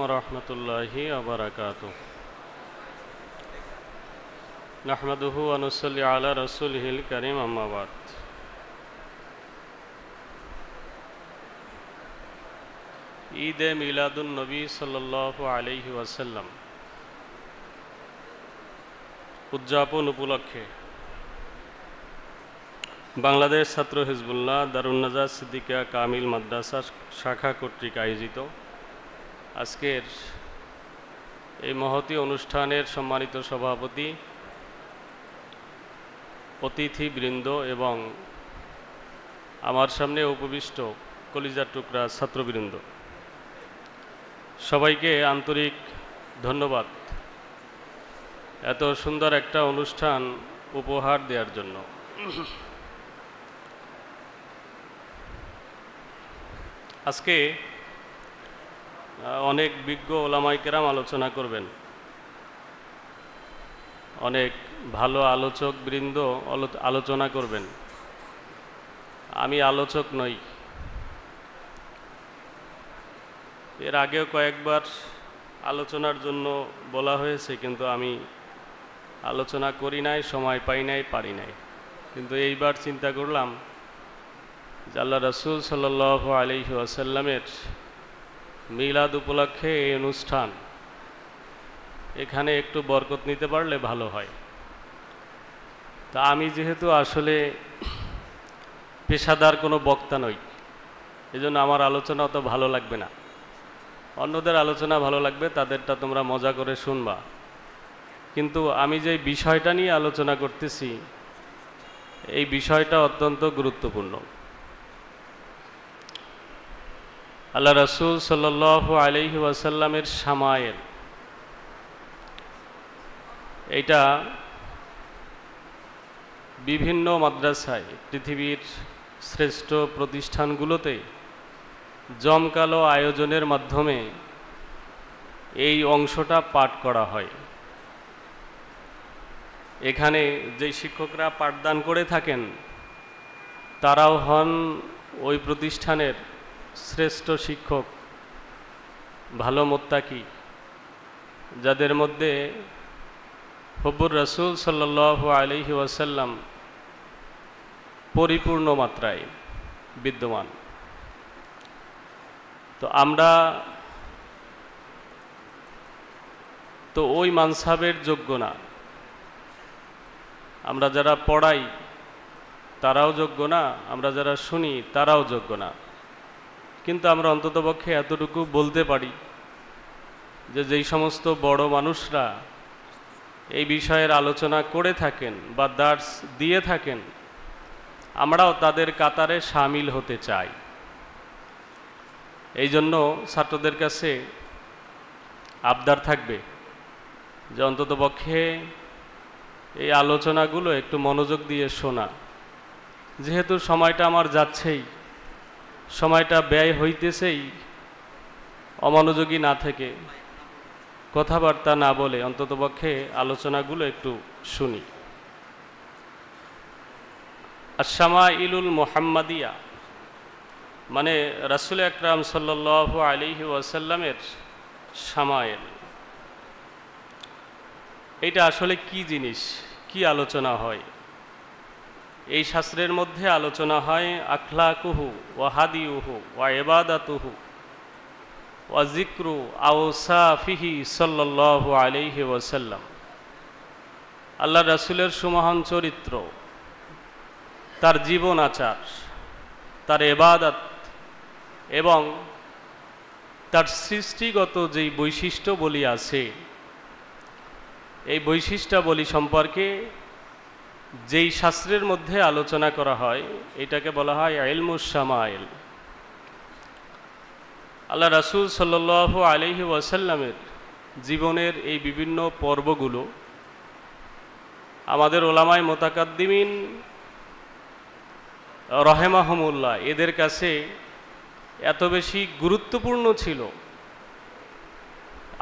वरहमतुल्लाहि वबरकातुहु। नहमदुहु व नुसल्ली अला रसूलिहिल करीम, अम्मा बाद। ईद मिलादुन नबी सल्लल्लाहु अलैहि वसल्लम उद्यापन उपलक्षे बांग्लादेश छात्र हिजबुल्लाह दारुन नाजात सिद्दीकिया कामिल माद्रासा शाखा कर्तृक आयोजित आजकेर এই মহতী অনুষ্ঠানের সম্মানিত সভাপতি, অতিথিবৃন্দ এবং আমার সামনে উপবিষ্ট কলিজার টুকরা ছাত্রবৃন্দ, সবাইকে আন্তরিক ধন্যবাদ এত সুন্দর একটা অনুষ্ঠান উপহার দেওয়ার জন্য। আজকে অনেক বিজ্ঞ ওলামায়ে কেরাম আলোচনা করবেন, অনেক ভালো আলোচকবৃন্দ আলোচনা করবেন। আমি আলোচক নই, এর আগেও কয়েকবার আলোচনার জন্য বলা হয়েছে, কিন্তু আমি আলোচনা করি নাই, সময় পাই নাই, পারি নাই। কিন্তু এইবার চিন্তা করলাম যে আল্লাহ রাসূল সাল্লাল্লাহু আলাইহি ওয়াসাল্লামের মিলাদ উপলক্ষে এই অনুষ্ঠান, এখানে একটু বরকত নিতে পারলে ভালো হয়। তা আমি যেহেতু আসলে পেশাদার কোনো বক্তা নই, এজন্য আমার আলোচনা অত ভালো লাগবে না। অন্যদের আলোচনা ভালো লাগবে, তাদেরটা তোমরা মজা করে শুনবা। কিন্তু আমি যে বিষয়টা নিয়ে আলোচনা করতেছি, এই বিষয়টা অত্যন্ত গুরুত্বপূর্ণ। আল্লাহ রাসূল সাল্লাল্লাহু আলাইহি ওয়াসাল্লামের শামায়েল, এটা বিভিন্ন মাদ্রাসায়, পৃথিবীর শ্রেষ্ঠ প্রতিষ্ঠানগুলোতে জমকালো আয়োজনের মাধ্যমে এই অংশটা পাঠ করা হয়। এখানে যে শিক্ষকরা পাঠদান করে থাকেন, তারাও হন ওই প্রতিষ্ঠানের শ্রেষ্ঠ শিক্ষক, ভালো মুত্তাকি, যাদের মধ্যে হুব্বুর রাসূল সাল্লাল্লাহু আলাইহি ওয়াসাল্লাম পরিপূর্ণ মাত্রায় বিদ্যমান। তো আমরা তো ওই মানসাবের যোগ্য না, আমরা যারা পড়াই তারাও যোগ্য না, আমরা যারা শুনি তারাও যোগ্য না। কিন্তু আমরা অন্ততপক্ষে এতটুকু বলতে পারি যে যেই সমস্ত বড় মানুষরা এই বিষয়ের আলোচনা করে থাকেন বা দার্স দিয়ে থাকেন, আমরাও তাদের কাতারে শামিল হতে চাই। এই জন্য ছাত্রদের কাছে আবদার থাকবে যে অন্ততপক্ষে এই আলোচনাগুলো একটু মনোযোগ দিয়ে শোনা। যেহেতু সময়টা আমার যাচ্ছেই, সময়টা ব্যয় হইতেছেই, অমনোযোগী না থেকে, কথাবার্তা না বলে অন্ততপক্ষে আলোচনাগুলো একটু শুনি। আশ-শামাইলুল মুহাম্মাদিয়া মানে রাসূল আকরাম সাল্লাল্লাহু আলাইহি ওয়াসাল্লামের শামায়েল, এটা আসলে কি জিনিস, কি আলোচনা হয়? এই শাস্ত্রের মধ্যে আলোচনা হয় আখলাকুহু ওয়া হাদিউহু ওয়া ইবাদাতুহু ওয়া যিকরু আওসাফিহি সাল্লাল্লাহু আলাইহি ওয়াসাল্লাম। আল্লাহ রাসূলের সুমহান চরিত্র, তার জীবন আচার, তার ইবাদত এবং তার সৃষ্টিগত যেই বৈশিষ্ট্যবলী আছে, এই বৈশিষ্ট্যাবলী সম্পর্কে যেই শাস্ত্রের মধ্যে আলোচনা করা হয়, এটাকে বলা হয় ইলমুশ শামাইল। আল্লাহ রাসূল সাল্লাল্লাহু আলাইহি ওয়াসাল্লামের জীবনের এই বিভিন্ন পর্বগুলো আমাদের ওলামায়ে মুতাকাদ্দিমিন রাহিমাহুমুল্লাহ এদের কাছে এত বেশি গুরুত্বপূর্ণ ছিল,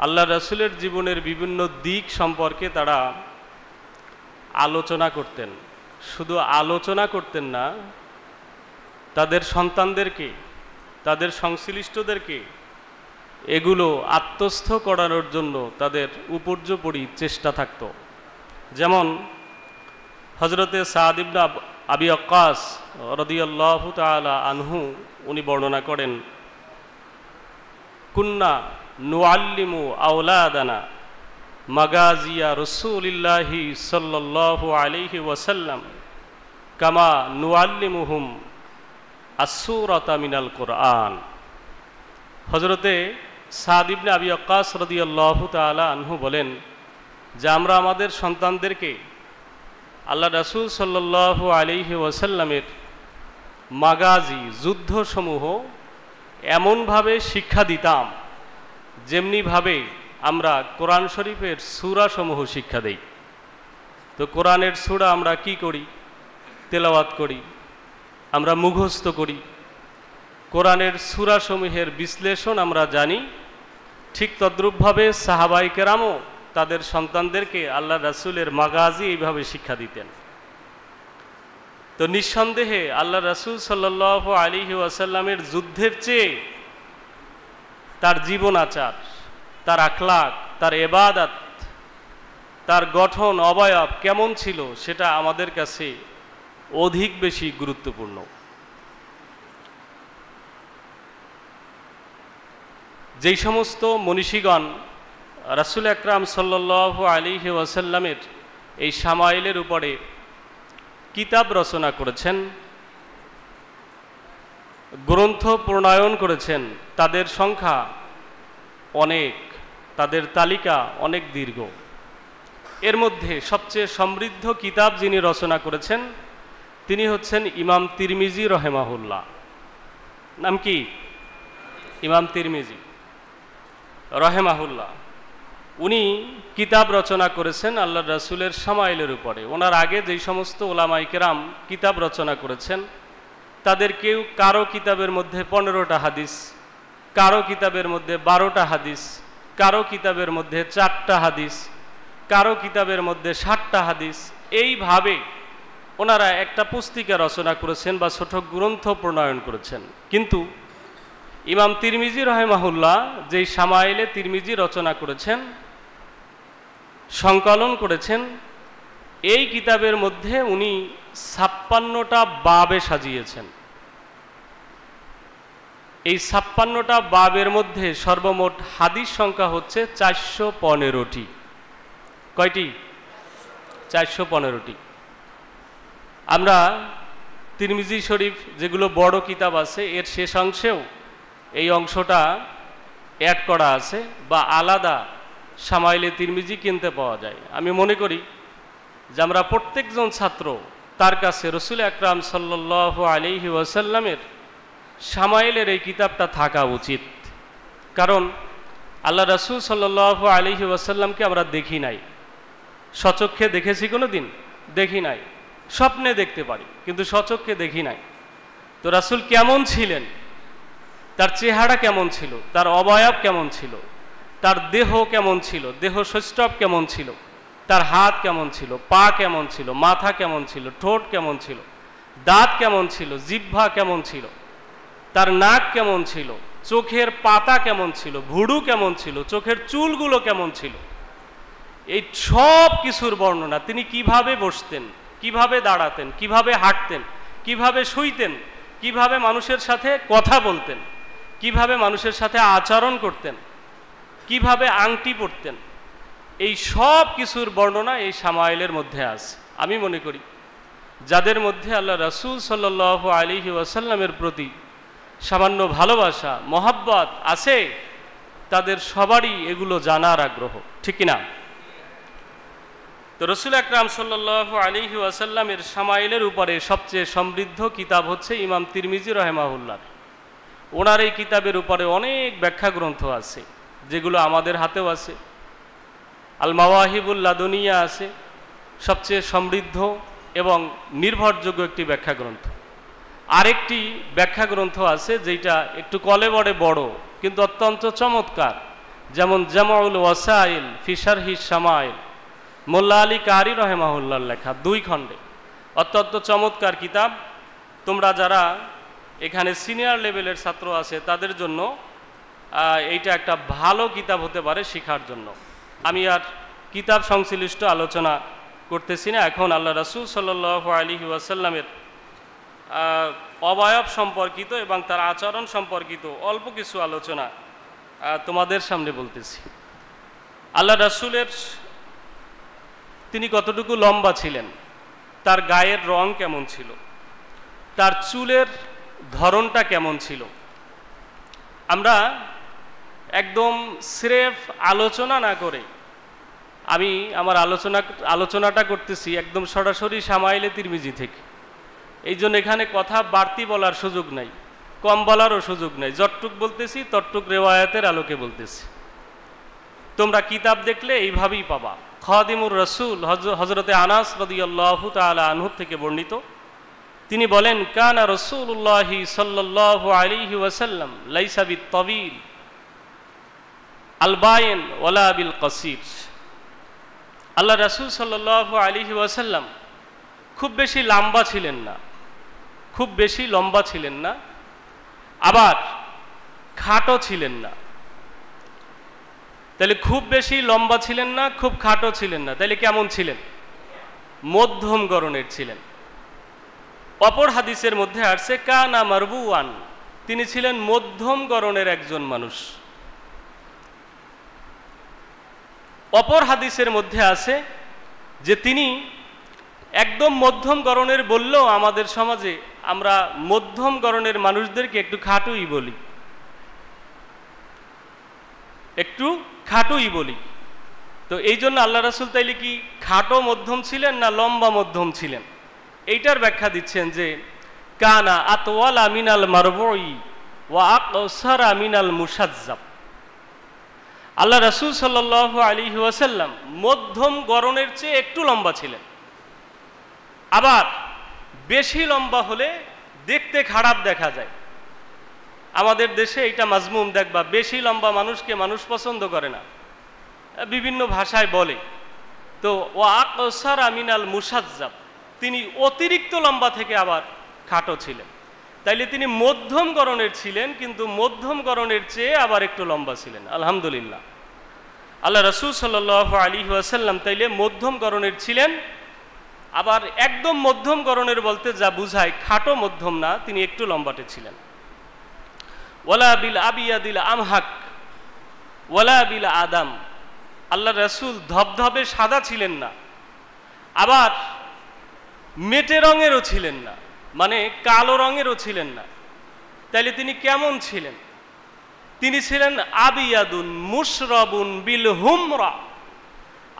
আল্লাহ রাসূলের জীবনের বিভিন্ন দিক সম্পর্কে তারা আলোচনা করতেন। শুধু আলোচনা করতেন না, তাদের সন্তানদেরকে, তাদের সংশ্লিষ্টদেরকে এগুলো আত্মস্থ করানোর জন্য তাদের উপর্যুপরি চেষ্টা থাকত। যেমন হজরতে সাদ ইবনে আবি ওয়াক্কাস রাদিয়াল্লাহু তাআলা আনহু উনি বর্ণনা করেন, কুন্না নুআল্লিমু আওলাদানা মাগাজিয়া রাসূলিল্লাহি সাল্লাল্লাহু আলাইহি ওয়াসাল্লাম কামা নুআল্লিমুহুম আস-সূরাতা মিনাল কুরআন। হজরতে সাদ ইবনে আবি ওয়াক্কাস রাদিয়াল্লাহু তাআলা আনহু বলেন যে আমরা আমাদের সন্তানদেরকে আল্লাহ রাসূল সাল্লাল্লাহু আলাইহি ওয়াসাল্লামের মাগাজি যুদ্ধসমূহ এমনভাবে শিক্ষা দিতাম যেমনিভাবে আমরা কোরআন শরীফের সূরাসমূহ শিক্ষা দেই। তো কোরআনের সূরা আমরা কি করি? তেলাওয়াত করি, আমরা মুখস্থ করি। কোরআনের সূরাসমূহের বিশ্লেষণ আমরা জানি। ঠিক তদ্রূপভাবে সাহাবায়ে কেরামও তাদের সন্তানদেরকে আল্লাহ রাসূলের মাগাজি এইভাবে শিক্ষা দিতেন। তো নিঃসন্দেহে আল্লাহ রাসূল সাল্লাল্লাহু আলাইহি ওয়াসাল্লামের যুদ্ধের চেয়ে তার জীবন আচার, তার আখলাক, তার ইবাদত, তার গঠন অবয়ব কেমন ছিল সেটা আমাদের কাছে অধিক বেশি গুরুত্বপূর্ণ। যেই সমস্ত মনীষীগণ রাসূল আকরাম সাল্লাল্লাহু আলাইহি ওয়াসাল্লামের এই শামাইলের উপরে কিতাব রচনা করেছেন, গ্রন্থ প্রণয়ন করেছেন, তাদের সংখ্যা অনেক, তাদের তালিকা অনেক দীর্ঘ। এর মধ্যে সবচেয়ে সমৃদ্ধ কিতাব যিনি রচনা করেছেন তিনি হচ্ছেন ইমাম তিরমিজি রহিমাহুল্লাহ। নাম কি? ইমাম তিরমিজি রহিমাহুল্লাহ। উনি কিতাব রচনা করেছেন আল্লাহর রাসূলের শামাইলের উপরে। ওনার আগে যেই সমস্ত উলামায়ে কেরাম কিতাব রচনা করেছেন তাদের কেউ কারো কিতাবের মধ্যে 15টা হাদিস, কারো কিতাবের মধ্যে 12টা হাদিস, কারো কিতাবের মধ্যে 4টা হাদিস, কারো কিতাবের মধ্যে 60টা হাদিস, এইভাবে ওনারা একটা পুস্তিকা রচনা করেছেন বা ছোট গ্রন্থ প্রণয়ন করেছেন। কিন্তু ইমাম তিরমিজি রহিমাহুল্লাহ যেই শামাইলে তিরমিজি রচনা করেছেন, সংকলন করেছেন, এই কিতাবের মধ্যে উনি 56টা বাবে সাজিয়েছেন। এই 56টা বাবের মধ্যে সর্বমোট হাদিস সংখ্যা হচ্ছে 415টি। কয়টি? 415টি। আমরা তিরমিজি শরীফ যেগুলো বড় কিতাব আছে এর শেষ অংশেও এই অংশটা অ্যাড করা আছে বা আলাদা শামাইলে তিরমিজি কিনতে পাওয়া যায়। আমি মনে করি যে আমরা প্রত্যেকজন ছাত্র তার কাছে রাসূল আকরাম সাল্লাল্লাহু আলাইহি ওয়াসাল্লামের শামাইলের এই কিতাবটা থাকা উচিত। কারণ আল্লাহ রাসূল সাল্লাল্লাহু আলাইহি ওয়াসাল্লামকে আমরা দেখি নাই, স্বচক্ষে দেখেছি কোনো দিন? দেখি নাই। স্বপ্নে দেখতে পারি কিন্তু স্বচক্ষে দেখি নাই। তো রাসূল কেমন ছিলেন, তার চেহারা কেমন ছিল, তার অবয়ব কেমন ছিল, তার দেহ কেমন ছিল, দেহ সৌষ্ঠব কেমন ছিল, তার হাত কেমন ছিল, পা কেমন ছিল, মাথা কেমন ছিল, ঠোঁট কেমন ছিল, দাঁত কেমন ছিল, জিহ্বা কেমন ছিল, তার নাক কেমন ছিল, চোখের পাতা কেমন ছিল, ভুরু কেমন ছিল, চোখের চুলগুলো কেমন ছিল, এই সব কিছুর বর্ণনা। তিনি কিভাবে বসতেন, কিভাবে দাঁড়াতেন, কিভাবে হাঁটতেন, কিভাবে শুইতেন, কিভাবে মানুষের সাথে কথা বলতেন, কিভাবে মানুষের সাথে আচরণ করতেন, কিভাবে আংটি পরতেন, এই সব কিছুর বর্ণনা এই শামাইলের মধ্যে আছে। আমি মনে করি যাদের মধ্যে আল্লাহ রাসূল সাল্লাল্লাহু আলাইহি ওয়াসাল্লামের প্রতি সামান্য ভালোবাসা, মহব্বত আছে, তাদের সবারই এগুলো জানার আগ্রহ, ঠিক কিনা? তো রাসূল আকরাম সাল্লাল্লাহু আলাইহি ওয়াসাল্লামের শামাইলের উপরে সবচেয়ে সমৃদ্ধ কিতাব হচ্ছে ইমাম তিরমিজি রহিমাহুল্লাহ। ওনার এই কিতাবের উপরে অনেক ব্যাখ্যা গ্রন্থ আছে যেগুলো আমাদের হাতেও আছে। আল মাওয়াহিবুল লাদুনিয়া আছে, সবচেয়ে সমৃদ্ধ এবং নির্ভরযোগ্য একটি ব্যাখ্যা গ্রন্থ। আরেকটি ব্যাখ্যা গ্রন্থ আছে যেটা একটু কলেবরে বড় কিন্তু অত্যন্ত চমৎকার, যেমন জামাউল ওয়াসাইল ফি শারহি শামাইল, মোল্লা আলী কারি রহিমাহুল্লাহর লেখা, 2 খণ্ডে, অত্যন্ত চমৎকার কিতাব। তোমরা যারা এখানে সিনিয়র লেভেলের ছাত্র আছে তাদের জন্য এইটা একটা ভালো কিতাব হতে পারে শেখার জন্য। আমি আর কিতাব সংশ্লিষ্ট আলোচনা করতেছি না। এখন আল্লাহ রাসূল সাল্লাল্লাহু আলাইহি ওয়াসাল্লামের অবয়ব সম্পর্কিত এবং তার আচরণ সম্পর্কিত অল্প কিছু আলোচনা তোমাদের সামনে বলতেছি। আল্লাহ রাসূলের তিনি কতটুকু লম্বা ছিলেন, তার গায়ের রং কেমন ছিল, তার চুলের ধরনটা কেমন ছিল, আমরা একদম স্রেফ আলোচনা না করে আমি আমার আলোচনাটা করতেছি একদম সরাসরি শামাইলে তিরমিজি থেকে। এই জন্য এখানে কথা বাড়তি বলার সুযোগ নাই, কম বলারও সুযোগ নাই। যতটুক বলতেছি ততটুক রেওয়ায়াতের আলোকে বলতেছি। তোমরা কিতাব দেখলে এইভাবেই পাবা। খাদিমুর রাসূল হযরতে আনাস রাদিয়াল্লাহু তাআলা আনহু থেকে বর্ণিত, তিনি বলেন, কানা রাসূলুল্লাহি সাল্লাল্লাহু আলাইহি ওয়াসাল্লাম লাইসা বিত-তাবিল আল বাইন ওয়ালা বিল কাসির। আল্লাহ রাসূল সাল্লাল্লাহু আলাইহি ওয়াসাল্লাম খুব বেশি লম্বা ছিলেন না, খুব বেশি লম্বা ছিলেন না, আবার খাটো ছিলেন না। তাহলে খুব বেশি লম্বা ছিলেন না, খুব খাটো ছিলেন না, তাহলে কেমন ছিলেন? মধ্যম গড়নের ছিলেন। অপর হাদিসের মধ্যে আসছে কানা মারবুয়ান, তিনি ছিলেন মধ্যম গড়নের একজন মানুষ। অপর হাদিসের মধ্যে আছে যে তিনি একদম মধ্যম গড়নের বললেও আমাদের সমাজে আমরা মধ্যম গড়নের মানুষদেরকে একটু খাটুই বলি, একটু খাটুই বলি। তো এই জন্য আল্লাহ রাসূল তাইলে কি খাটো মধ্যম ছিলেন না লম্বা মধ্যম ছিলেন? এইটার ব্যাখ্যা দিচ্ছেন যে কানা আতওয়ালা মিনাল মারবুই ওয়া আকসারা মিনাল মুসাজ্জাব। আল্লাহ রাসূল সাল্লাল্লাহু আলাইহি ওয়াসাল্লাম মধ্যম গড়নের চেয়ে একটু লম্বা ছিলেন, আবার বেশি লম্বা হলে দেখতে খারাপ দেখা যায়। আমাদের দেশে এটা মাজমুম দেখবা, বেশি লম্বা মানুষকে মানুষ পছন্দ করে না, বিভিন্ন ভাষায় বলে। তো ওয়া আকসারা মিনাল মুসাজ্জাব, তিনি অতিরিক্ত লম্বা থেকে আবার খাটো ছিলেন। তাইলে তিনি মধ্যম গড়নের ছিলেন, কিন্তু মধ্যম গড়নের চেয়ে আবার একটু লম্বা ছিলেন। আলহামদুলিল্লাহ, আল্লাহ রাসূল সাল্লাল্লাহু আলাইহি ওয়াসাল্লাম তাইলে মধ্যম গড়নের ছিলেন। আবার একদম মধ্যম গড়নের বলতে যা বুঝায় খাটো মধ্যম না, তিনি একটু লম্বাটে ছিলেন। ওয়ালা বিল আবিয়াদিল আমহাক ওয়ালা বিল আদাম, আল্লাহ রাসূল ধবধবে সাদা ছিলেন না, আবার মেটে রঙেরও ছিলেন না, মানে কালো রঙেরও ছিলেন না। তাইলে তিনি কেমন ছিলেন? তিনি ছিলেন আবিয়াদুন মুশরাবুন বিল হুমরা।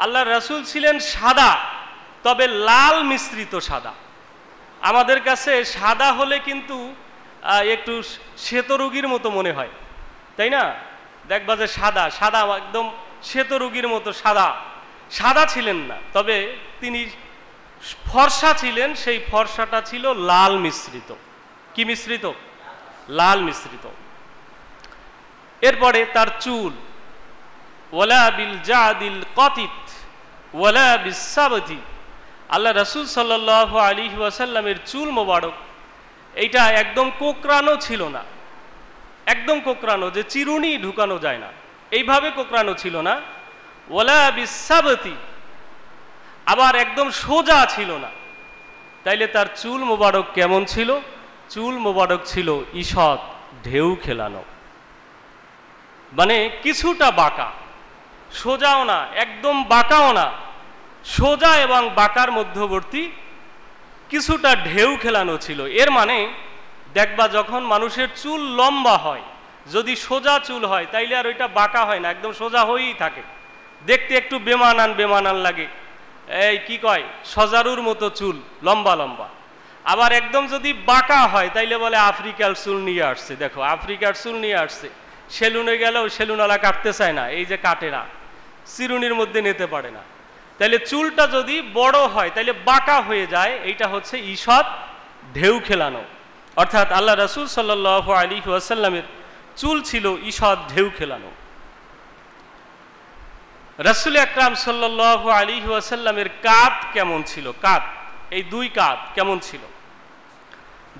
আল্লাহ রাসূল ছিলেন সাদা, তবে লাল মিশ্রিত সাদা। আমাদের কাছে সাদা হলে কিন্তু একটু শ্বেতরোগীর মতো মনে হয়, তাই না? দেখবা যে সাদা সাদা একদম শ্বেতরোগীর মতো সাদা। সাদা ছিলেন না, তবে তিনি ফর্সা ছিলেন, সেই ফর্সাটা ছিল লাল মিশ্রিত। কি মিশ্রিত? লাল মিশ্রিত। এরপরে তার চুল, ওয়ালা বিল জাদিল কাতিত ওয়ালা বিস সাবতি। আল্লাহ রাসূল সাল্লাল্লাহু আলাইহি ওয়াসাল্লামের চুল মোবারক এইটা একদম কোকড়ানো ছিল না, একদম কোকড়ানো যে চিরুনি ঢুকানো যায় না, এইভাবে কোকড়ানো ছিল না। ওয়ালা বিস সাবতি, আবার একদম সোজা ছিল না। তাইলে তার চুল মোবারক কেমন ছিল? চুল মোবারক ছিল ঈষৎ ঢেউ খেলানো, মানে কিছুটা বাঁকা, সোজাও না একদম বাঁকাও না, সোজা এবং বাঁকার মধ্যবর্তী কিছুটা ঢেউ খেলানো ছিল। এর মানে দেখবা যখন মানুষের চুল লম্বা হয়, যদি সোজা চুল হয় তাইলে আর ওইটা বাঁকা হয় না, একদম সোজা হয়েই থাকে, দেখতে একটু বেমানান বেমানান লাগে। এই কি কয়, সজারুর মতো চুল লম্বা লম্বা। আবার একদম যদি বাঁকা হয় তাইলে বলে আফ্রিকার চুল নিয়ে আসছে। দেখো, আফ্রিকার চুল নিয়ে আসছে, সেলুনে গেলেও সেলুনওয়ালা কাটতে চায় না, এই যে কাটে না, চিরুনির মধ্যে নিতে পারে না। তাইলে চুলটা যদি বড় হয় তাইলে বাঁকা হয়ে যায়, এইটা হচ্ছে ঈষৎ ঢেউ খেলানো। অর্থাৎ আল্লাহ রাসূল সাল্লাল্লাহু আলাইহি ওয়াসাল্লামের চুল ছিল ঈষৎ ঢেউ খেলানো। রাসূল আকরাম সাল্লাল্লাহু আলাইহি ওয়াসাল্লামের কাঁধ কেমন ছিল? কাঁধ, এই দুই কাঁধ কেমন ছিল?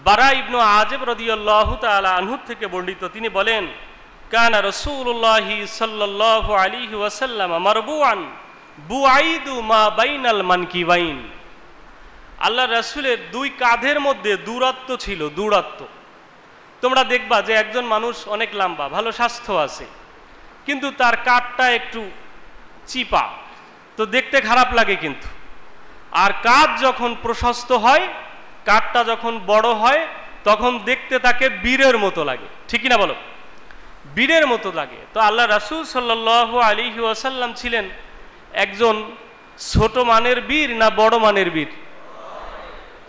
বারা ইবনে আযিব রাদিয়াল্লাহু তাআলা আনহু থেকে বর্ণিত, তিনি বলেন, কানা রাসূলুল্লাহি সাল্লাল্লাহু আলাইহি ওয়াসাল্লাম মারবুআন বুআইদু মা বাইনাল মানকিবাইন। আল্লাহ রাসূলের দুই কাঁধের মধ্যে দূরত্ব ছিল, দূরত্ব। তোমরা দেখবা যে একজন মানুষ অনেক লম্বা, ভালো স্বাস্থ্য আছে, কিন্তু তার কাঁধটা একটু চিপা, তো দেখতে খারাপ লাগে কিন্তু। আর কাঁধ যখন প্রশস্ত হয়, কাঁধটা যখন বড় হয়, তখন দেখতে তাকে বীরের মতো লাগে, ঠিক কিনা বলো? বীরের মতো লাগে। তো আল্লাহ রাসূল সাল্লাল্লাহু আলাইহি ওয়াসাল্লাম ছিলেন একজন ছোট মানের বীর না বড় মানের বীর?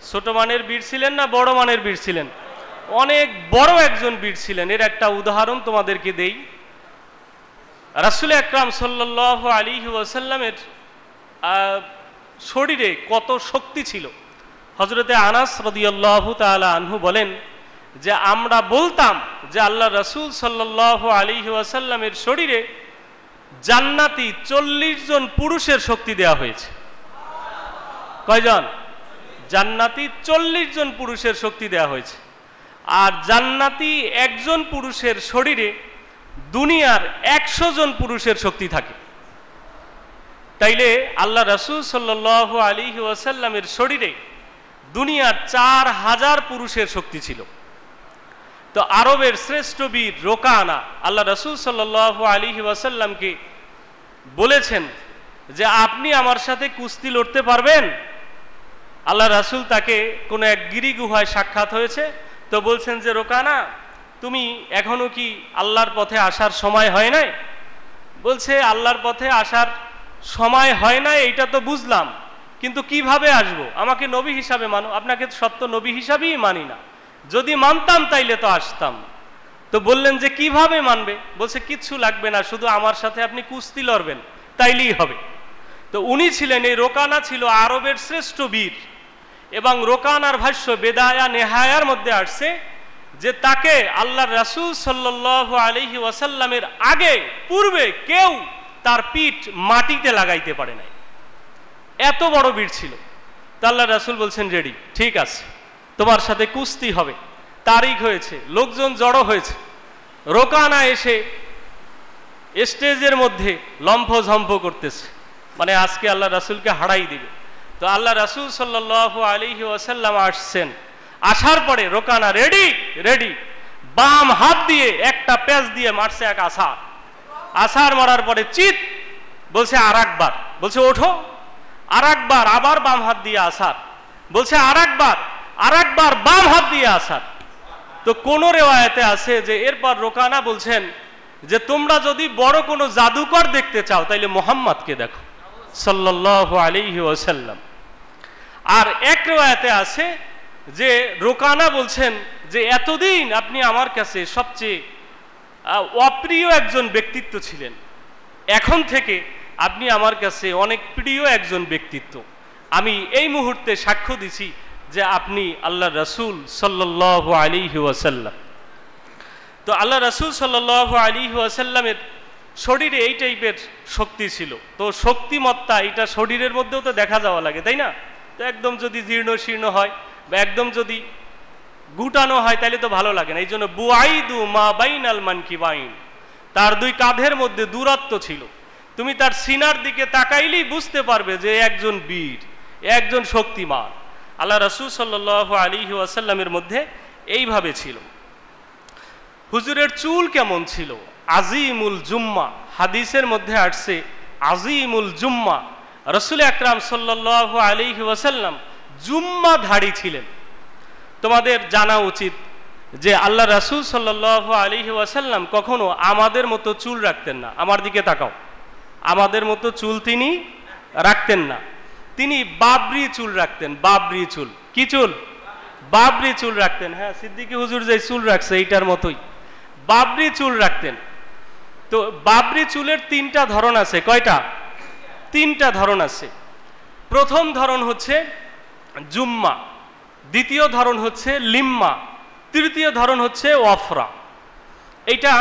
ছোট মানের বীর ছিলেন না বড় মানের বীর ছিলেন? অনেক বড় একজন বীর ছিলেন। এর একটা উদাহরণ তোমাদেরকে দেই। রাসূল আকরাম সাল্লাল্লাহু আলাইহি ওয়াসাল্লামের শরীরে কত শক্তি ছিল। হযরতে আনাস রাদিয়াল্লাহু তাআলা আনহু বলেন যে আমরা বলতাম যে আল্লাহ রাসূল সাল্লাল্লাহু আলাইহি ওয়াসাল্লামের শরীরে জান্নাতি 40 জন পুরুষের শক্তি দেওয়া হয়েছে। কয়জন? জান্নাতি 40 জন পুরুষের শক্তি দেওয়া হয়েছে। আর জান্নাতি একজন পুরুষের শরীরে দুনিয়ার 100 জন পুরুষের শক্তি থাকে। তাইলে আল্লাহ রাসূল সাল্লাল্লাহু আলাইহি ওয়াসাল্লামের শরীরে দুনিয়ার 4000 পুরুষের শক্তি ছিল। তো আরবের শ্রেষ্ঠ বীর রোকানা আল্লাহ রাসূল সাল্লাল্লাহু আলাইহি ওয়াসাল্লামকে বলেছেন যে আপনি আমার সাথে কুস্তি লড়তে পারবেন? আল্লাহ রাসূল তাকে কোনো এক গিরি গুহায় সাক্ষাৎ হয়েছে, তো বলছেন যে রোকানা, তুমি এখনো কি আল্লাহর পথে আসার সময় হয় নাই? বলছে আল্লাহর পথে আসার সময় হয় নাই এইটা তো বুঝলাম, কিন্তু কিভাবে আসবো? আমাকে নবী হিসাবে মানো। আপনাকে সত্য নবী হিসাবেই মানি না, যদি মানতাম তাইলে তো আসতাম। তো বললেন যে কিভাবে মানবে? বলছে কিচ্ছু লাগবে না, শুধু আমার সাথে আপনি কুস্তি লড়বেন, তাইলেই হবে। তো উনি ছিলেন, এই রোকানা ছিল আরবের শ্রেষ্ঠ বীর। এবং রোকানার ভাষ্য বেদায়া নেহায়ার মধ্যে আসছে যে তাকে আল্লাহ রাসূল সাল্লাল্লাহু আলাইহি ওয়াসাল্লামের আগে পূর্বে কেউ তার পিঠ মাটিতে লাগাইতে পারে নাই, এত বড় বীর ছিল। তো আল্লাহ রাসূল বলছেন রেডি, ঠিক আছে, তোমার সাথে কুস্তি হবে। তারিখ হয়েছে, লোকজন জড়ো হয়েছে। রোকানা এসে স্টেজের মধ্যে লম্ফঝম্ফ করতেছে, মানে আজকে আল্লাহ রাসূলকে হারাই দিবে। তো আল্লাহ রাসূল সাল্লাল্লাহু আলাইহি ওয়াসাল্লাম আসছেন। আসার পরে রোকানা রেডি রেডি, বাম হাত দিয়ে একটা পেঁচ দিয়ে মারছে এক আছাড়। আছাড় মারার পরে চিত বলছে আর একবার, বলছে ওঠো। আর একবার আবার বাম হাত দিয়ে আছাড়, বলছে আর একবার বাম হাত দিয়ে আছাড়। তো কোন রেওয়ায়েতে আছে যে এরপর রোকানা বলছেন যে তোমরা যদি বড় কোনো জাদুকর দেখতে চাও তাইলে মুহাম্মদকে দেখো সাল্লাল্লাহু আলাইহি ওয়াসাল্লাম। আর এক রেওয়ায়েতে আছে যে রোকানা বলছেন যে এতদিন আপনি আমার কাছে সবচেয়ে অপ্রিয় একজন ব্যক্তিত্ব ছিলেন, এখন থেকে আপনি আমার কাছে অনেক প্রিয় একজন ব্যক্তিত্ব। আমি এই মুহূর্তে সাক্ষ্য দিছি যে আপনি আল্লাহ রাসূল সাল্লাল্লাহু আলাইহি ওয়াসাল্লাম। তো আল্লাহ রাসূল সাল্লাল্লাহু আলাইহি ওয়াসাল্লামের শরীরে এই টাইপের শক্তি ছিল। তো শক্তিমত্তা এটা শরীরের মধ্যেও তো দেখা যাওয়া লাগে, তাই না? তো একদম যদি জীর্ণ শীর্ণ হয় বা একদম যদি গুটানো হয় তাহলে তো ভালো লাগে না। এই জন্য বুআইদু মা বাইনাল মানকিবাইন, তার দুই কাঁধের মধ্যে দূরত্ব ছিল। তুমি তার সিনার দিকে তাকাইলেই বুঝতে পারবে যে একজন বীর, একজন শক্তিমান। আল্লাহ রাসূল সাল্লাল্লাহু আলাইহি ওয়াসাল্লামের মধ্যে এইভাবে ছিল। হুজুরের চুল কেমন ছিল? আজিমুল জুম্মা, হাদিসের মধ্যে আসছে আজিমুল জুম্মা। রাসূল আকরাম সাল্লাল্লাহু আলাইহি ওয়াসাল্লাম জুম্মাধারী ছিলেন। তোমাদের জানা উচিত যে আল্লাহ রাসূল সাল্লাল্লাহু আলাইহি ওয়াসাল্লাম কখনো আমাদের মতো চুল রাখতেন না। আমার দিকে তাকাও, আমাদের মতো চুল তিনি রাখতেন না। তিনি বাবরি চুল রাখতেন। বাবরি চুল, কি চুল? বাবরি চুল রাখতেন। হ্যাঁ, সিদ্দিকী হুজুর যে চুল রাখছে এইটার মতোই বাবরি চুল রাখতেন। তো বাবরি চুলের তিনটা ধরন আছে। কয়টা? তিনটা ধরন আছে। প্রথম ধরন হচ্ছে জুম্মা, দ্বিতীয় ধরন হচ্ছে লিম্মা, তৃতীয় ধরন হচ্ছে ওয়াফরা। এইটা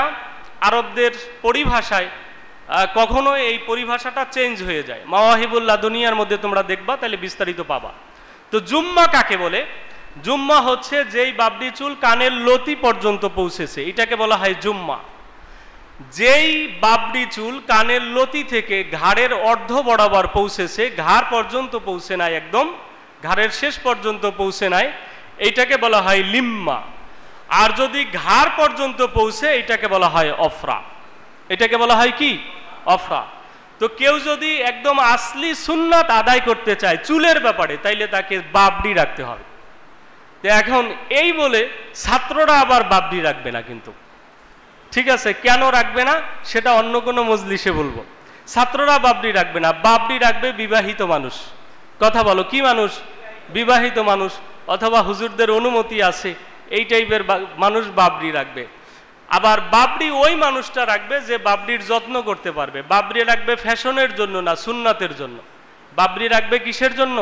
আরবদের পরিভাষায় কখনো এই পরিভাষাটা চেঞ্জ হয়ে যায়। মাওয়াহিবুল্লাহ দুনিয়ার মধ্যে তোমরা দেখবা, তাহলে বিস্তারিত পাবা। তো জুম্মা কাকে বলে? জুম্মা হচ্ছে যেই বাবরি চুল কানের লতি পর্যন্ত পৌঁছেছে, এটাকে বলা হয় জুম্মা। যেই বাবরি চুল কানের লতি থেকে ঘাড়ের অর্ধ বরাবর পৌঁছেছে, ঘাড় পর্যন্ত পৌঁছে নাই, একদম ঘাড়ের শেষ পর্যন্ত পৌঁছে নাই, এইটাকে বলা হয় লিম্মা। আর যদি ঘাড় পর্যন্ত পৌঁছে এইটাকে বলা হয় অফরা। এটাকে বলা হয় কি? অফরা। তো কেউ যদি একদম আসলি সুন্নাত আদায় করতে চায় চুলের ব্যাপারে, তাইলে তাকে বাবরি রাখতে হবে। তো এখন এই বলে ছাত্ররা আবার বাবরি রাখবে না, কিন্তু ঠিক আছে, কেন রাখবে না সেটা অন্য কোনো মজলিসে বলবো। ছাত্ররা বাবরি রাখবে না, বাবরি রাখবে বিবাহিত মানুষ। কথা বলো, কি মানুষ? বিবাহিত মানুষ, অথবা হুজুরদের অনুমতি আছে এই টাইপের মানুষ বাবরি রাখবে। আবার বাবরি ওই মানুষটা রাখবে যে বাবরির যত্ন করতে পারবে। বাবরি রাখবে ফ্যাশনের জন্য না, সুন্নাতের জন্য। বাবরি রাখবে কিসের জন্য?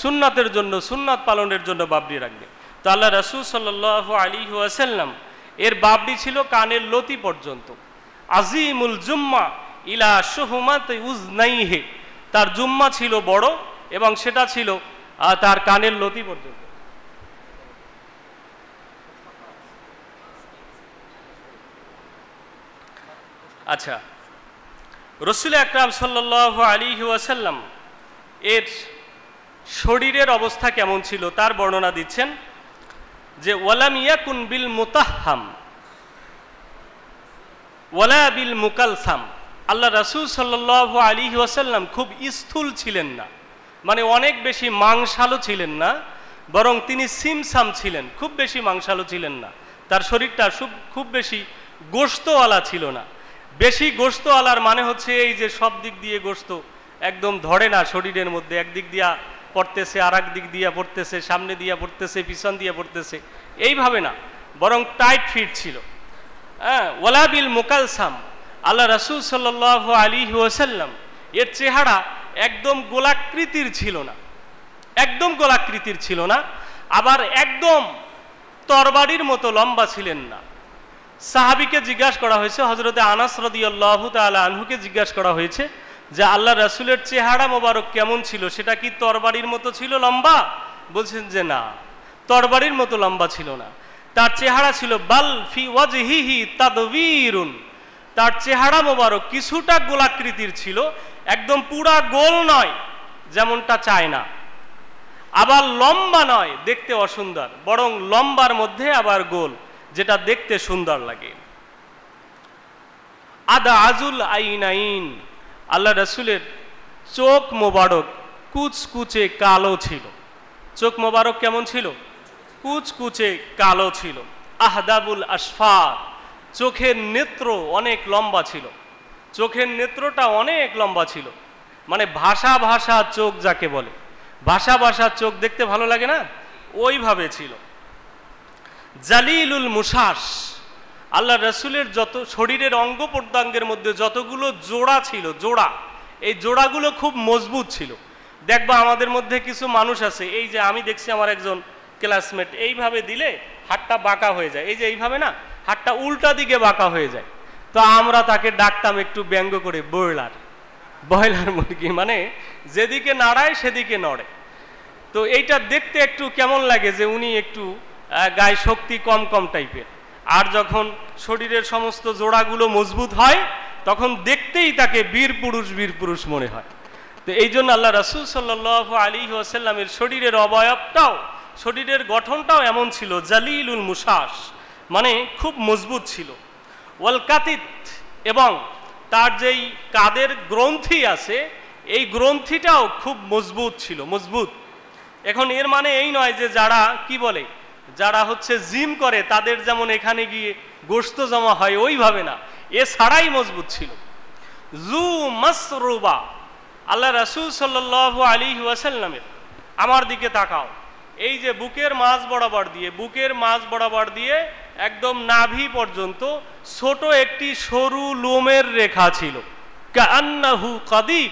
সুন্নাতের জন্য, সুন্নাত পালনের জন্য বাবরি রাখবে। তো আল্লাহ রাসূল সাল্লাল্লাহু আলাইহি ওয়াসাল্লাম এর বাবরি ছিল কানের লতি পর্যন্ত। আজিমুল জুম্মা ইলা শুহমাত উজনাইহি, তার জুম্মা ছিল বড় এবং সেটা ছিল তার কানের লতি পর্যন্ত। আচ্ছা, রাসূল আকরাম সাল্লাল্লাহু আলাইহি ওয়াসাল্লাম এর শরীরের অবস্থা কেমন ছিল তার বর্ণনা দিচ্ছেন যে ওয়ালাম ইয়াকুন বিল মুতাহহাম ওয়ালা বিল মুকালসাম। আল্লাহ রাসূল সাল্লাল্লাহু আলাইহি ওয়াসাল্লাম খুব স্থূল ছিলেন না, মানে অনেক বেশি মাংসালু ছিলেন না, বরং তিনি সিমসাম ছিলেন, খুব বেশি মাংসালু ছিলেন না। তার শরীরটা খুব বেশি গোশতওয়ালা ছিল না। বেশি গোশতওয়ালার মানে হচ্ছে এই যে সব দিক দিয়ে গোশত একদম ধরে না শরীরের মধ্যে, একদিক দিয়া পড়তেছে, আর এক দিক দিয়া পড়তেছে, সামনে দিয়া পড়তেছে, পিছন দিয়া পড়তেছে, এইভাবে না, বরং টাইট ফিট ছিল। হ্যাঁ, ওয়ালা বিল মুকালসাম। আল্লাহ রাসূল সাল্লাল্লাহু আলাইহি ওয়াসাল্লাম এর চেহারা একদম গোলাকৃতির ছিল না, একদম গোলাকৃতির ছিল না, আবার একদম তরবারির মতো লম্বা ছিলেন না। সাহাবীকে জিজ্ঞাসা করা হয়েছে, হযরতে আনাস রাদিয়াল্লাহু তাআলা আনহুকে জিজ্ঞাসা করা হয়েছে যে আল্লাহ রাসূলের চেহারা মোবারক কেমন ছিল, সেটা কি তরবারির মতো ছিল লম্বা? বলছেন যে না, তরবারির মতো লম্বা ছিল না। তার চেহারা ছিল বাল ফি ওয়াজহিহি তাদবীরুন, তার চেহারা মোবারক কিছুটা গোলাকৃতির ছিল, একদম পুরা গোল নয় যেমনটা চায় না, আবার লম্বা নয় দেখতে অসুন্দর, বরং লম্বার মধ্যে আবার গোল, যেটা দেখতে সুন্দর লাগে। আদা আজুল আইনাইন, আল্লাহ রাসূলের চোখ মোবারক কুচকুচে কালো ছিল। চোখ মোবারক কেমন ছিল? কুচকুচে কালো ছিল। আহদাবুল আশফার, চোখের নেত্র অনেক লম্বা ছিল, চোখের নেত্রটা অনেক লম্বা ছিল, মানে ভাষা ভাষা চোখ যাকে বলে, ভাষা ভাষা চোখ দেখতে ভালো লাগে না, ওইভাবে ছিল। জালিলুল মুশাস, আল্লাহ রাসূলের যত শরীরের অঙ্গ প্রত্যঙ্গের মধ্যে যতগুলো জোড়া ছিল, জোড়া, এই জোড়াগুলো খুব মজবুত ছিল। দেখবা আমাদের মধ্যে কিছু মানুষ আছে, এই যে আমি দেখছি আমার একজন ক্লাসমেট, এইভাবে দিলে হাতটা বাঁকা হয়ে যায়, এই যে এইভাবে না, হাতটা উল্টা দিকে বাঁকা হয়ে যায়। তো আমরা তাকে ডাকতাম একটু ব্যঙ্গ করে বয়লার, বয়লার মুরগি, মানে যেদিকে নাড়ায় সেদিকে নড়ে। তো এইটা দেখতে একটু কেমন লাগে যে উনি একটু গায়ে শক্তি কম কম টাইপের। আর যখন শরীরের সমস্ত জোড়াগুলো মজবুত হয় তখন দেখতেই তাকে বীর পুরুষ মনে হয়। তো এই জন্য আল্লাহ রাসূল সাল্লাল্লাহু আলাইহি ওয়াসাল্লামের শরীরের অবয়বটাও, শরীরের গঠনটাও এমন ছিল, জালিলুল মুশাস, মানে খুব মজবুত ছিল। ওয়াল কাতিত, এবং তার যেই কাদের গ্রন্থি আছে এই গ্রন্থিটাও খুব মজবুত ছিল, মজবুত। এখন এর মানে এই নয় যে যারা কি বলে, যারা হচ্ছে জিম করে তাদের যেমন এখানে গিয়ে গোশত জমা হয়, ওইভাবে না, এ ছাড়াই মজবুত ছিল। জু মাসরুবা, আল্লাহ রাসূল সাল্লাল্লাহু আলাইহি ওয়াসাল্লামের, আমার দিকে তাকাও, এই যে বুকের মাঝ বরাবর দিয়ে একদম নাভি পর্যন্ত ছোট একটি সরু লোমের রেখা ছিল, কাআন্নাহু কাদিব।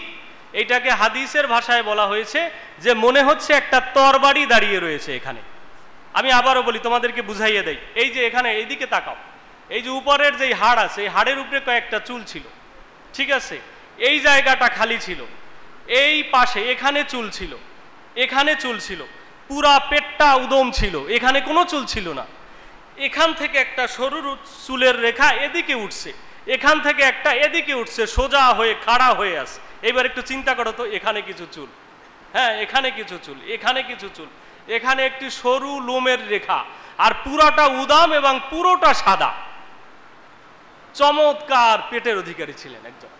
এটাকে হাদিসের ভাষায় বলা হয়েছে যে মনে হচ্ছে একটা তরবারি দাঁড়িয়ে রয়েছে এখানে। আমি আবারও বলি, তোমাদেরকে বুঝাইয়ে দেই, এই যে এখানে এইদিকে তাকাও, এই যে উপরের যেই হাড় আছে, এই হাড়ের উপরে কয়েকটা চুল ছিল, ঠিক আছে, এই জায়গাটা খালি ছিল, এই পাশে এখানে চুল ছিল, এখানে চুল ছিল, পুরা পেটটা উদম ছিল, এখানে কোনো চুল ছিল না। এখান থেকে একটা সরু চুলের রেখা এদিকে উঠছে, এখান থেকে একটা এদিকে উঠছে, সোজা হয়ে খাড়া হয়ে আছে। এবার একটু চিন্তা করো তো, এখানে কিছু চুল, হ্যাঁ এখানে কিছু চুল, এখানে কিছু চুল, এখানে একটি সরু লোমের রেখা, আর পুরাটা উদাম এবং পুরোটা সাদা। চমৎকার পেটের অধিকারী ছিলেন একজন।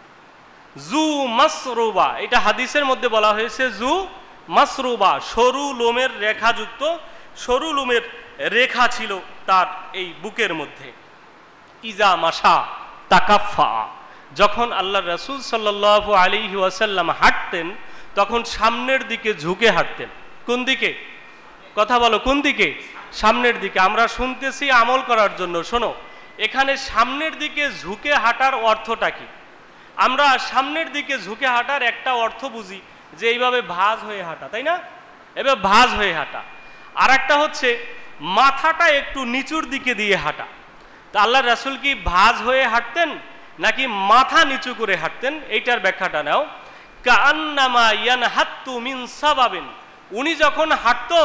জু মাসরুবা, এটা হাদিসের মধ্যে বলা হয়েছে জু মাসরুবা, সরু লোমের রেখাযুক্ত, সরু লোমের রেখা ছিল তার এই বুকের মধ্যে। ইজা মাশা তাকাফা, যখন আল্লাহ রাসূল সাল্লাল্লাহু আলাইহি ওয়াসাল্লাম হাঁটতেন তখন সামনের দিকে ঝুঁকে হাঁটতেন। কোন দিকে? কথা বলো, কোন দিকে? সামনের দিকে। আমরা শুনতেছি আমল করার জন্য। শোনো, এখানে সামনের দিকে ঝুঁকে হাঁটার অর্থটা কি? আমরা সামনের দিকে ঝুঁকে হাঁটার একটা অর্থ বুঝি যে এইভাবে ভাঁজ হয়ে হাঁটা, তাই না? এবার ভাঁজ হয়ে হাঁটা। আর একটা হচ্ছে মাথাটা একটু নিচুর দিকে দিয়ে হাঁটা। তা আল্লাহ রাসূল কি ভাঁজ হয়ে হাঁটতেন নাকি মাথা নিচু করে হাঁটতেন? এইটার ব্যাখ্যাটা নাও। কাআন্নামা ইয়ানহাত্তু মিন সাবাবিন, উনি যখন হাঁটতো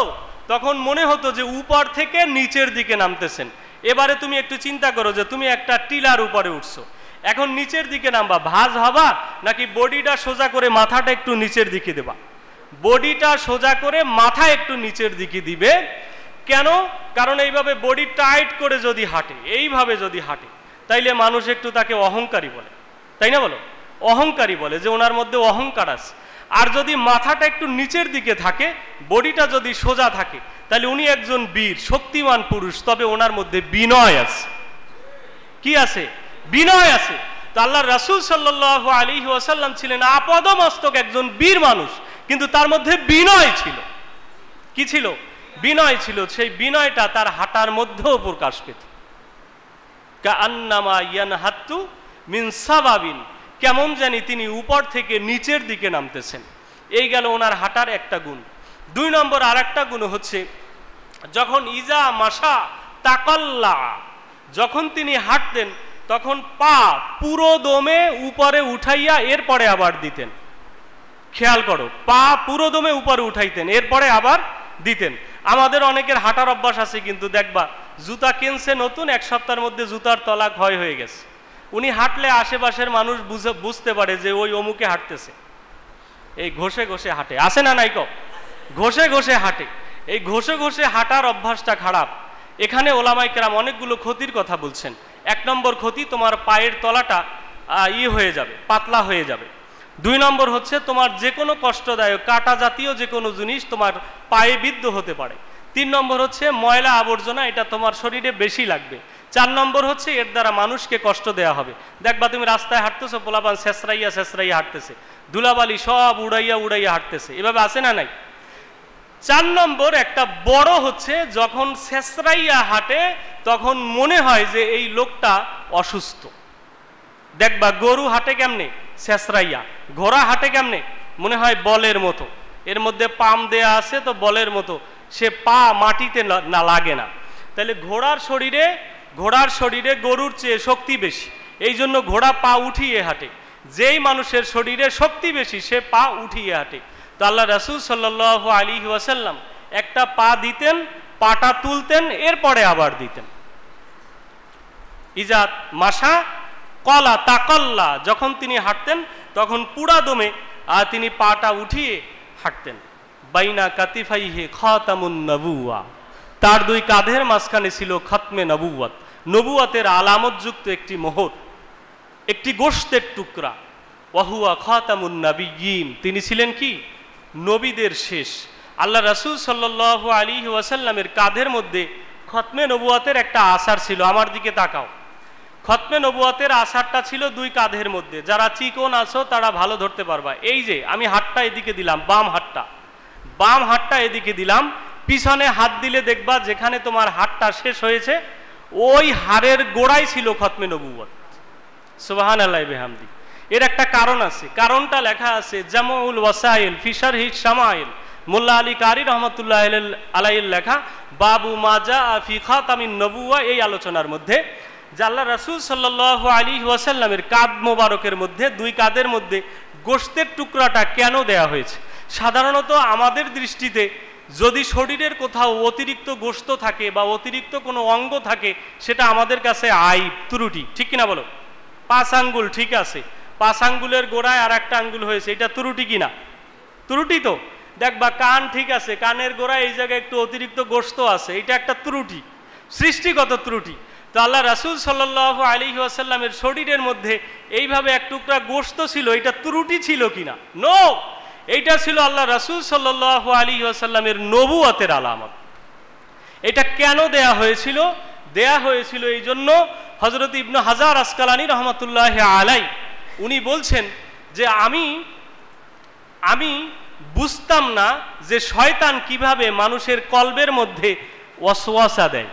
তখন মনে হতো যে উপর থেকে নিচের দিকে নামতেছেন। এবারে তুমি একটু চিন্তা করো যে তুমি একটা টিলার উপরে উঠছো, এখন নিচের দিকে নামবা, ভাঁজ হবা নাকি বডিটা সোজা করে মাথাটা একটু নিচের দিকে দেবা? বডিটা সোজা করে মাথা একটু নিচের দিকে দিবে। কেন? কারণ এইভাবে বডি টাইট করে যদি হাঁটে, এইভাবে যদি হাঁটে, তাইলে মানুষ একটু তাকে অহংকারী বলে, তাই না? বলো, অহংকারী বলে যে ওনার মধ্যে অহংকার আছে। আর যদি মাথাটা একটু নিচের দিকে থাকে, বডিটা যদি সোজা থাকে, তাহলে উনি একজন বীর শক্তিমান পুরুষ, তবে ওনার মধ্যে বিনয় আছে। কি আছে? বিনয় আছে। তো আল্লাহ রাসূল সাল্লাল্লাহু আলাইহি ওয়াসাল্লাম ছিলেন আপাদমস্তক একজন বীর মানুষ, কিন্তু তার মধ্যে বিনয় ছিল। কি ছিল? বিনয় ছিল। সেই বিনয়টা তার হাঁটার মধ্যেও প্রকাশ পেত। কাআন্নামা ইয়ানহাত্তু মিন সাবাবিন, কেমন জানি তিনি উপর থেকে নিচের দিকে নামতেছেন। এই গেল ওনার হাঁটার একটা গুণ। 2 নম্বর আর একটা গুণ হচ্ছে যখন ইজা মাশা তাকাল্লা, যখন তিনি হাঁটতেন তখন পা পুরো দমে উপরে উঠাইয়া এরপরে আবার দিতেন। খেয়াল করো, পা পুরো দমে উপরে উঠাইতেন, এরপরে আবার দিতেন। আমাদের অনেকের হাঁটার অভ্যাস আছে, কিন্তু দেখবা জুতা কিনছে নতুন, 1 সপ্তাহের মধ্যে জুতার তলা ক্ষয় হয়ে গেছে। উনি হাঁটলে আশেপাশের মানুষ বুঝতে পারে যে ওই অমুকে হাঁটতেছে। এই ঘষে ঘষে হাঁটে, আছে না নাই? ঘষে ঘষে হাঁটে। এই ঘষে ঘষে হাঁটার অভ্যাসটা খারাপ। এখানে ওলামায়ে কেরাম অনেকগুলো ক্ষতির কথা বলছেন। 1 নম্বর ক্ষতি, তোমার পায়ের তলাটা হয়ে যাবে, পাতলা হয়ে যাবে। 2 নম্বর হচ্ছে তোমার যে কোনো কষ্টদায়ক কাটা জাতীয় যে কোনো জিনিস তোমার পায়ে বিদ্ধ হতে পারে। 3 নম্বর হচ্ছে ময়লা আবর্জনা, এটা তোমার শরীরে বেশি লাগবে। 4 নম্বর হচ্ছে এর দ্বারা মানুষকে কষ্ট দেয়া হবে। দেখবা তুমি রাস্তায় হাঁটতেছো, পোলাপান শেষরাইয়া শেষরাইয়া হাঁটতেছে, ধুলাবালি সব উড়াইয়া উড়াইয়া হাঁটতেছে, এভাবে আছে না নাই? 4 নম্বর একটা বড় হচ্ছে যখন শেষরাইয়া হাঁটে তখন মনে হয় যে এই লোকটা অসুস্থ। দেখবা গরু হাঁটে কেমনে? শেষরাইয়া। ঘোড়া হাঁটে কেমনে? মনে হয় বলের মতো, এর মধ্যে পাম দেয়া আছে তো বলের মতো, সে পা মাটিতে না লাগে না। তাহলে ঘোড়ার শরীরে গরুর চেয়ে শক্তি বেশি, এই জন্য ঘোড়া পা উঠিয়ে হাঁটে। যেই মানুষের শরীরে শক্তি বেশি সে পা উঠিয়ে হাঁটে। তো আল্লাহ রাসূল সাল্লাল্লাহু আলাইহি ওয়াসাল্লাম একটা পা দিতেন, পাটা তুলতেন, এরপরে আবার দিতেন। ইজাত মাশা কলা তাকাল্লা, যখন তিনি হাঁটতেন তখন পুরা দমে তিনি পাটা উঠিয়ে হাঁটতেন। বাইনা কাতিফাইহি খাতামুন নবুওয়া, তার 2 কাঁধের মাঝখানে ছিল খতমে নবুওয়াত, নবুওয়াতের আলামতযুক্ত একটি মোহর, একটি গোশতের টুকরা। ওয়াহুয়া খাতামুন নবিয়্যিন, তিনি ছিলেন কি? নবীদের শেষ। আল্লাহ রাসূল সাল্লাল্লাহু আলাইহি ওয়াসাল্লামের কাঁধের মধ্যে খতমে নবুওয়াতের একটা আসার ছিল। আমার দিকে তাকাও, খতমে নবুওয়াতের আসারটা ছিল 2 কাঁধের মধ্যে। যারা চিকন আছো তারা ভালো ধরতে পারবা। এই যে আমি হাতটা এদিকে দিলাম, বাম হাতটা এদিকে দিলাম, পিছনে হাত দিলে দেখবা যেখানে তোমার হাতটা শেষ হয়েছে ওই হাড়ের গোড়ায় ছিল খতমে নবুওয়াত। সুবহানাল্লাহি বিহামদি। এর একটা কারণ আছে, কারণটা লেখা আছে জামউল ওয়াসাইল ফি শারহি শামাইল, মোল্লা আলী কারি রহমাতুল্লাহ আলাইহির লেখা বাবু মাজা ফি খাতামিন নবুওয়া, এই আলোচনার মধ্যে যে আল্লাহ রাসূল সাল্লাল্লাহু আলাইহি ওয়াসাল্লামের কাঁধ মোবারকের মধ্যে 2 কাঁধের মধ্যে গোশতের টুকরাটা কেন দেয়া হয়েছে। সাধারণত আমাদের দৃষ্টিতে যদি শরীরের কোথাও অতিরিক্ত গোশত থাকে বা অতিরিক্ত কোনো অঙ্গ থাকে সেটা আমাদের কাছে আইব, ত্রুটি, ঠিক কিনা বলো? 5 আঙ্গুল, ঠিক আছে, 5 আঙ্গুলের গোড়ায় আর একটা আঙ্গুল হয়েছে, এটা ত্রুটি কিনা? ত্রুটি তো। দেখবা কান ঠিক আছে, কানের গোড়ায় এই জায়গায় একটু অতিরিক্ত গোশত আছে, এটা একটা ত্রুটি, সৃষ্টিগত ত্রুটি। তো আল্লাহ রাসূল সাল্লাল্লাহু আলাইহি ওয়াসাল্লামের শরীরের মধ্যে এইভাবে এক টুকরা গোশত ছিল, এটা ত্রুটি ছিল কিনা? নো, এইটা ছিল আল্লাহ রাসূল সাল্লাল্লাহু আলাইহি ওয়াসাল্লামের নবুয়তের আলামত। এটা কেন দেয়া হয়েছিল? দেয়া হয়েছিল এই জন্য, হযরত ইবনে হাজার আসকালানী রহমাতুল্লাহি আলাই উনি বলছেন যে আমি বুঝতাম না যে শয়তান কিভাবে মানুষের কলবের মধ্যে ওয়াসওয়াসা দেয়।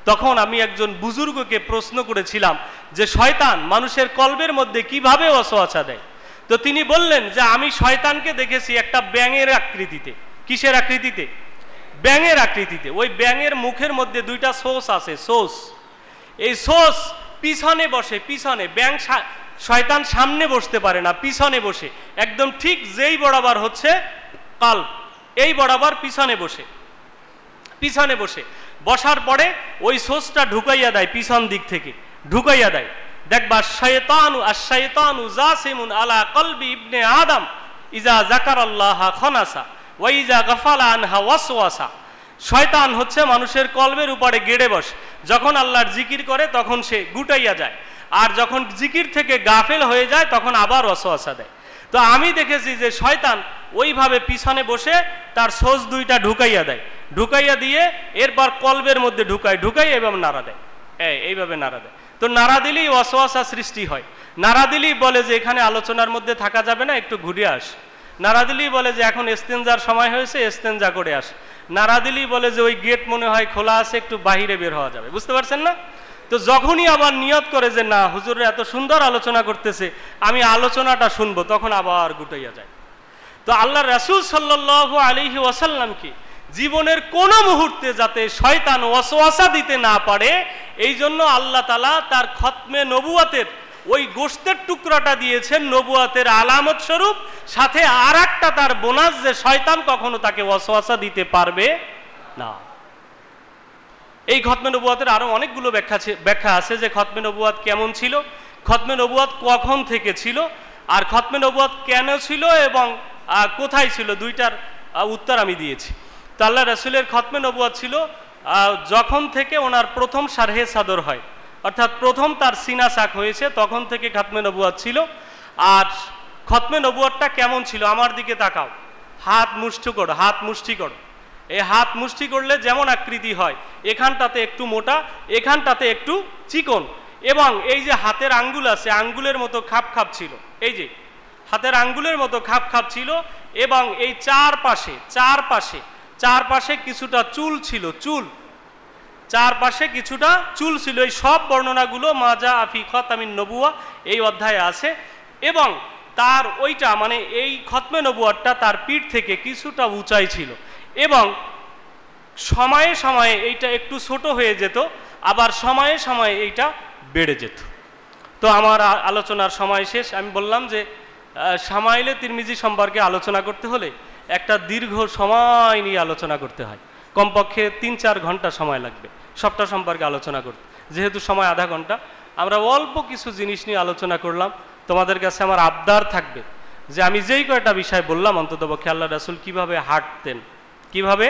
তখন আমি একজন বুজুর্গকে প্রশ্ন করেছিলাম যে শয়তান মানুষের কলবের মধ্যে কিভাবে ওয়াসওয়াসা দেয়। তো তিনি বললেন যে আমি শয়তানকে দেখেছি একটা ব্যাঙের আকৃতিতে। কিসের আকৃতিতে? ব্যাঙের আকৃতিতে। ওই ব্যাঙের মুখের মধ্যে 2টা সোস আছে, সোস। এই সোস পিছনে বসে, পিছনে। ব্যাঙ শয়তান সামনে বসতে পারে না, পিছনে বসে, একদম ঠিক যেই বরাবর হচ্ছে কাল্ব, এই বরাবর পিছনে বসে, পিছনে বসে বসার পরে ওই সোসটা ঢুকাইয়া দেয়, পিছন দিক থেকে ঢুকাইয়া দেয়। দেখবা শায়তানু জাসিমুন আলা কলবি ইবনে আদম ইজা যাকারাল্লাহ খানাসা ওয়া ইজা গাফালা আনহা ওয়াসওয়াসা। শয়তান হচ্ছে মানুষের কলবের উপরে গেড়ে বসে, যখন আল্লাহর জিকির করে তখন সে গুটাইয়া যায়, আর যখন জিকির থেকে গাফেল হয়ে যায় তখন আবার ওয়াসওয়াসা দেয়। তো আমি দেখেছি যে শয়তান ওইভাবে পিছনে বসে তার সোজ 2টা ঢুকাইয়া দেয়, ঢুকাইয়া দিয়ে এরপর কলবের মধ্যে ঢুকাই এবং নাড়া দেয়, এইভাবে নাড়া দেয়। তো নাড়া দিলেই ওয়াসওয়াসা সৃষ্টি হয়। নাড়া দিলেই বলে যে এখানে আলোচনার মধ্যে থাকা যাবে না, একটু ঘুরে আস। নাড়া দিলেই বলে যে এখন ইস্তেনজার সময় হয়েছে, ইস্তেনজা করে আস। নাড়া দিলেই বলে যে ওই গেট মনে হয় খোলা আছে, একটু বাহিরে বের হওয়া যাবে। বুঝতে পারছেন না? তো যখনই আবার নিয়ত করে যে না হুজুররা এত সুন্দর আলোচনা করতেছে, আমি আলোচনাটা শুনবো, তখন আবার গুটাইয়া যায়। তো আল্লাহ রাসূল সাল্লাল্লাহু আলাইহি ওয়াসাল্লামকে জীবনের কোনো মুহূর্তে যাতে শয়তান ওয়াসওয়াসা দিতে না পারে, এই জন্য আল্লাহ তাআলা তার খতমে নবুয়তের ওই গোশতের টুকরাটা দিয়েছেন নবুয়তের আলামত স্বরূপ, সাথে আর একটা তার বোনাস যে শয়তান কখনো তাকে ওয়াসওয়াসা দিতে পারবে না। এই খতমে নবুয়তের আরো অনেকগুলো ব্যাখ্যা আছে যে খতমে নবুয়ত কেমন ছিল, খতমে নবুয়ত কখন থেকে ছিল, আর খতমে নবুয়ত কেন ছিল এবং কোথায় ছিল, 2টার উত্তর আমি দিয়েছি। তো আল্লাহ রাসূলের খতমে নবুয়ত ছিল যখন থেকে ওনার প্রথম শারহে সাদর হয়, অর্থাৎ প্রথম তার সিনা সাক হয়েছে, তখন থেকে খতমে নবুয়ত ছিল। আর খতমে নবুয়তটা কেমন ছিল? আমার দিকে তাকাও, হাত মুষ্টি করো, হাত মুষ্টি করো। এই হাত মুষ্টি করলে যেমন আকৃতি হয়, এখানটাতে একটু মোটা, এখানটাতে একটু চিকন, এবং এই যে হাতের আঙ্গুল আছে, আঙ্গুলের মতো খাপ খাপ ছিল, এই যে হাতের আঙ্গুলের মতো খাপ খাপ ছিল, এবং এই চারপাশে কিছুটা চুল ছিল, চারপাশে কিছুটা চুল ছিল। এই সব বর্ণনাগুলো মাজা আফি খতামিন নবুয়া এই অধ্যায়ে আছে। এবং তার ওইটা মানে এই খতমে নবুয়তটা তার পিঠ থেকে কিছুটা উঁচাই ছিল, এবং সময়ে সময়ে এইটা একটু ছোট হয়ে যেত, আবার সময়ে সময়ে এইটা বেড়ে যেত। তো আমার আলোচনার সময় শেষ। আমি বললাম যে শামাইলে তিরমিজি সম্পর্কে আলোচনা করতে হলে একটা দীর্ঘ সময় নিয়ে আলোচনা করতে হয়, কমপক্ষে 3-4 ঘন্টা সময় লাগবে সবটা সম্পর্কে আলোচনা করতে। যেহেতু সময় আধা ঘন্টা, আমরা অল্প কিছু জিনিস নিয়ে আলোচনা করলাম। তোমাদের কাছে আমার আবদার থাকবে যে আমি যেই কয়টা বিষয় বললাম, অন্ততপক্ষে আল্লাহ রাসূল কিভাবে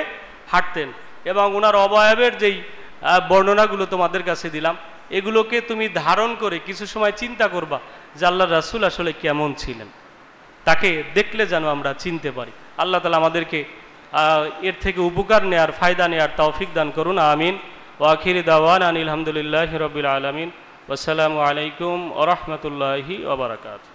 হাঁটতেন এবং ওনার অবয়বের যেই বর্ণনাগুলো তোমাদের কাছে দিলাম, এগুলোকে তুমি ধারণ করে কিছু সময় চিন্তা করবা যে আল্লাহ রাসূল আসলে কেমন ছিলেন, তাকে দেখলে যেন আমরা চিনতে পারি। আল্লাহ তাআলা আমাদেরকে এর থেকে উপকার নেয়ার, ফায়দা নেয়ার তৌফিক দান করুন, আমিন। ওয়া আখিরি দাওয়ানা আনিল হামদুলিল্লাহি রাব্বিল আলামিন। ওয়াসসালামু আলাইকুম ওয়া রাহমাতুল্লাহি ওয়া বারাকাতুহু।